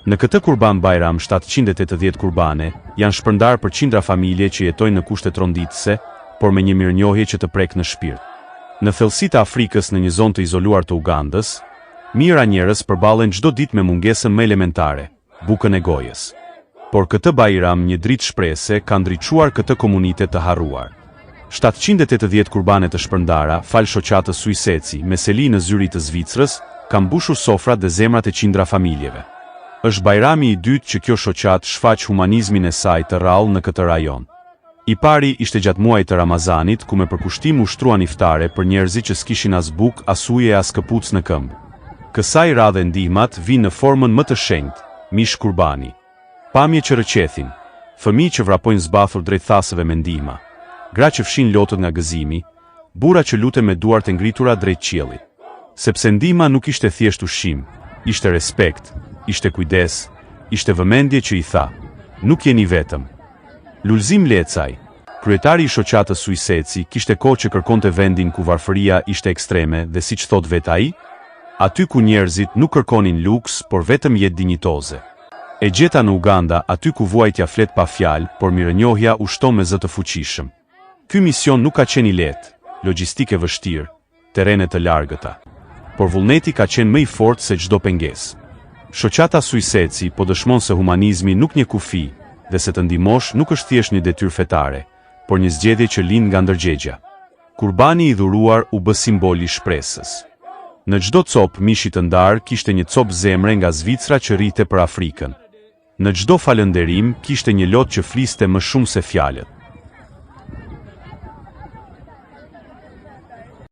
Në këtë Kurban Bayram 780 kurbane janë shpërndar për qindra familje që jetojnë në kushte tronditëse, por me një mirënjohje që të prek në shpirt. Në thellësitë e Afrikës në një zonë të izoluar të Ugandës, mijëra njerëz përballen çdo ditë me mungesën më elementare, bukën e gojës. Por këtë Bayram një dritë shprese ka ndriçuar këtë komunitet të harruar. 780 kurbane të shpërndara, fal shoqatës Suiseci, me seli në zyri të Zvicrës, ka mbushur sofrat dhe zemrat e qindra familjeve. Është Bajrami i dytë që kjo shoqat shfaq humanizmin e saj të rrallë në këtë rajon. I pari ishte gjatë muajit të Ramazanit, ku me përkushtim ushtruan iftare për njerëzit që s'kishin as bukë, as ujë e as këpucë në këmbë. Kësaj radhe ndihmat vinë në formën më të shenjtë, mish kurbani. Pamje që rëqethin, fëmijë që vrapojnë zbathur drejt thasëve me ndihma, gra që fshin lotët nga gëzimi, burra që luten me duart e ngritura drejt qiellit. Sepse ndihma nuk ishte thjesht ushqim, ishte respekt, ishte kujdes, ishte vëmendje që i tha, nuk jeni vetëm. Lulzim Lecaj, kryetari i shoqatës Suiseci, kishte kohë që kërkonte vendin ku varfëria ishte ekstreme dhe siç thot vet ai, aty ku njerëzit nuk kërkonin luks, por vetëm jetë dinjitoze. E gjeta në Uganda, aty ku vuajtja flet pa fjalë, por mirënjohja ushton me zë të fuqishëm. Ky mision nuk ka qenë i lehtë, logjistike vështirë, terrene të largëta, por vullneti ka qenë më i fortë se çdo pengesë. Shoqata Suiseci po dëshmon se humanizmi nuk një kufi, dhe se të ndihmosh nuk është thjesht një detyrë fetare, por një zgjedhje që lind nga ndërgjegja. Kurbani i dhuruar u bë simbol i shpresës. Në çdo copë mishi të ndar kishte një copë zemre nga Zvicra që rrite për Afrikën. Në çdo falënderim kishte një lot që fliste më shumë se fjalët.